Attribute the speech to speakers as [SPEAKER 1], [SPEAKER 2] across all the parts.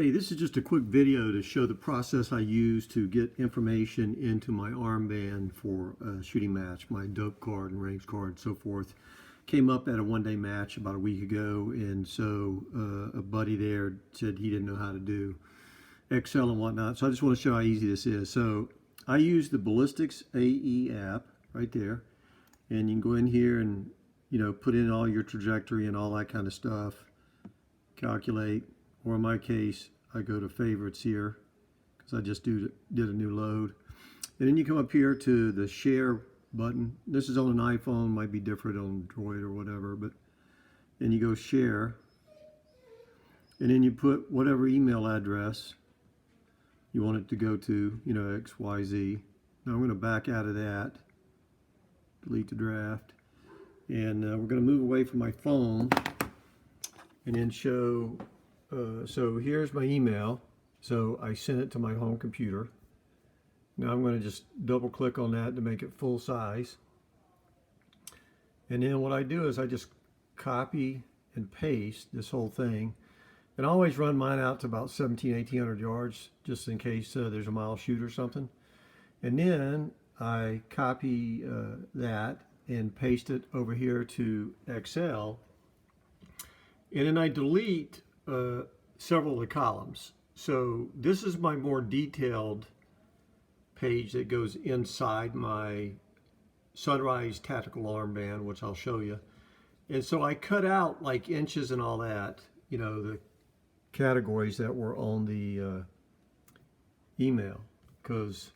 [SPEAKER 1] Hey, this is just a quick video to show the process I use to get information into my armband for a shooting match, my dope card and range card and so forth. Came up at a one-day match about a week ago, and so a buddy there said he didn't know how to do Excel and whatnot. So I just want to show how easy this is. So I use the Ballistics AE app right there, and you can go in here and put in all your trajectory and all that kind of stuff, calculate. Or in my case, I go to favorites here because I just did a new load. And then you come up here to the share button. This is on an iPhone, might be different on Android or whatever, but then you go share. And then you put whatever email address you want it to go to, XYZ. Now I'm going to back out of that, delete the draft. And we're going to move away from my phone and then show. So here's my email. So I sent it to my home computer. Now I'm going to just double click on that to make it full size. And then what I do is I just copy and paste this whole thing. And I always run mine out to about 1800 yards just in case there's a mile shoot or something. And then I copy that and paste it over here to Excel. And then I delete several of the columns. So this is my more detailed page that goes inside my Sunrise Tactical Armband, which I'll show you. And so I cut out like inches and all that, the categories that were on the email, because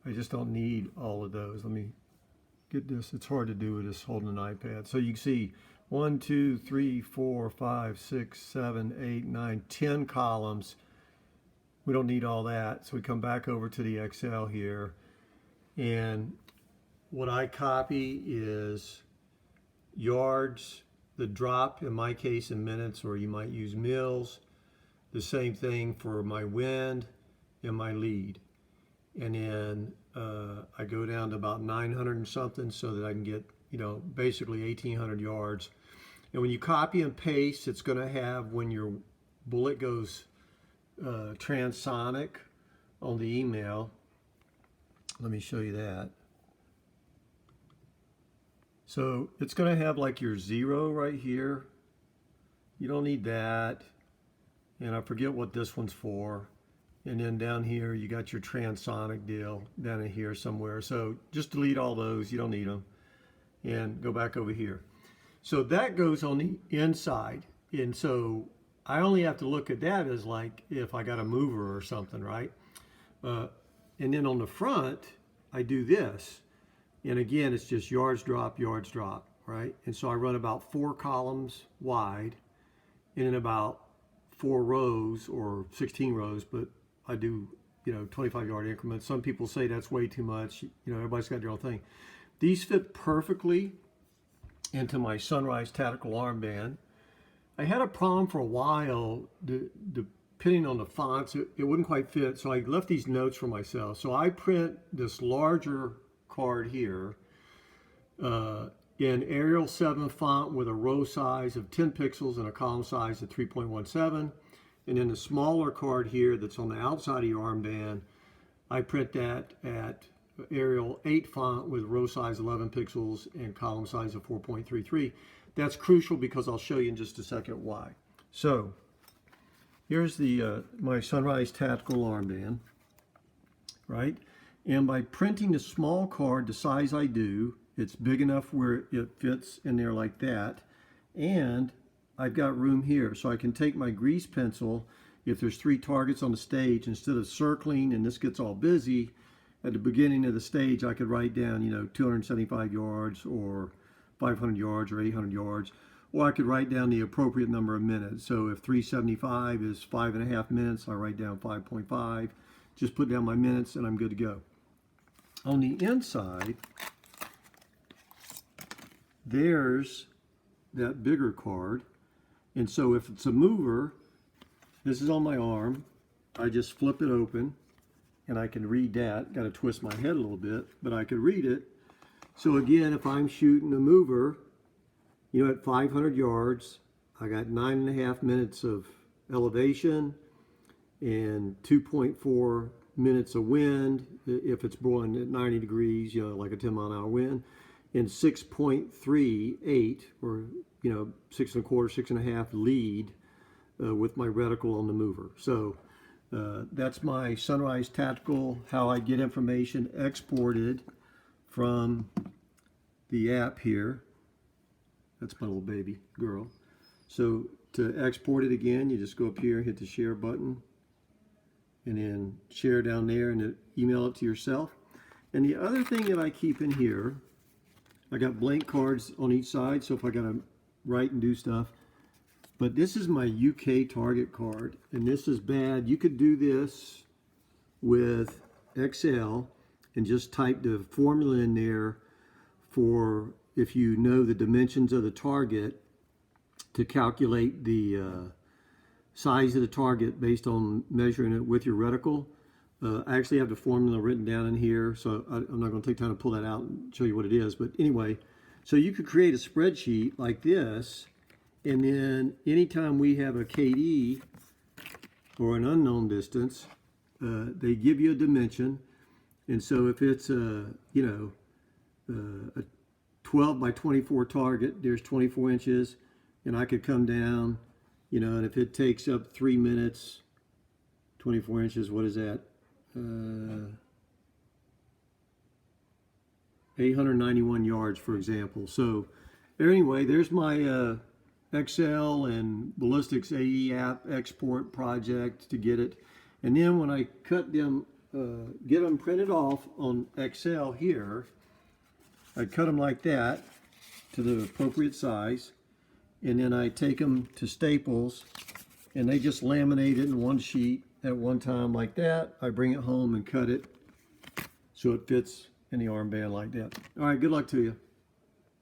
[SPEAKER 1] I just don't need all of those. Let me get this. It's hard to do with just holding an iPad. So you can see 1, 2, 3, 4, 5, 6, 7, 8, 9, 10 columns. We don't need all that. So we come back over to the Excel here. And what I copy is yards, the drop in my case in minutes, or you might use mils. The same thing for my wind and my lead. And then I go down to about 900 and something so that I can get, basically 1800 yards. And when you copy and paste, it's going to have when your bullet goes transonic on the email. Let me show you that. So it's going to have like your 0 right here. You don't need that. And I forget what this one's for. And then down here, you got your transonic deal down in here somewhere. So just delete all those. You don't need them. And go back over here. So that goes on the inside. And so I only have to look at that as like if I got a mover or something, right? And then on the front, I do this. And again, it's just yards drop, right? And so I run about 4 columns wide and in about 4 rows or 16 rows, but I do, 25-yard increments. Some people say that's way too much. Everybody's got their own thing. These fit perfectly into my Sunrise Tactical Armband. I had a problem for a while, depending on the fonts, it wouldn't quite fit, so I left these notes for myself. So I print this larger card here in Arial 7 font with a row size of 10 pixels and a column size of 3.17. And then the smaller card here that's on the outside of your armband, I print that at Arial 8 font with row size 11 pixels and column size of 4.33. That's crucial because I'll show you in just a second why. So here's the my Sunrise Tactical Armband, right? And by printing the small card the size I do, it's big enough where it fits in there like that. And I've got room here, so I can take my grease pencil. If there's 3 targets on the stage, instead of circling and this gets all busy, at the beginning of the stage, I could write down, 275 yards or 500 yards or 800 yards, or I could write down the appropriate number of minutes. So if 375 is 5.5 minutes, I write down 5.5, just put down my minutes and I'm good to go. On the inside, there's that bigger card. And so if it's a mover, this is on my arm, I just flip it open and I can read that. Got to twist my head a little bit, but I could read it. So again, if I'm shooting a mover, at 500 yards, I got 9.5 minutes of elevation, and 2.4 minutes of wind if it's blowing at 90 degrees, like a 10-mile-an-hour wind, and 6.38 or 6 1/4, 6.5 lead with my reticle on the mover. So that's my Sunrise Tactical, how I get information exported from the app here. That's my little baby girl. So to export it again, you just go up here, hit the share button, and then share down there and email it to yourself. And the other thing that I keep in here, I got blank cards on each side, so if I gotta write and do stuff. But this is my UK target card, and this is bad. You could do this with Excel and just type the formula in there for, if you know the dimensions of the target, to calculate the size of the target based on measuring it with your reticle. I actually have the formula written down in here, so I'm not going to take time to pull that out and show you what it is. But anyway, so you could create a spreadsheet like this, and then anytime we have a KD or an unknown distance, they give you a dimension. And so if it's a 12 by 24 target, there's 24 inches, and I could come down, and if it takes up 3 minutes, 24 inches, what is that? 891 yards, for example. So anyway, there's my Excel and Ballistics AE app export project to get it. And then when I cut them, get them printed off on Excel here, I cut them like that to the appropriate size. And then I take them to Staples, and they just laminate it in one sheet at one time like that. I bring it home and cut it so it fits in the armband like that. All right, good luck to you.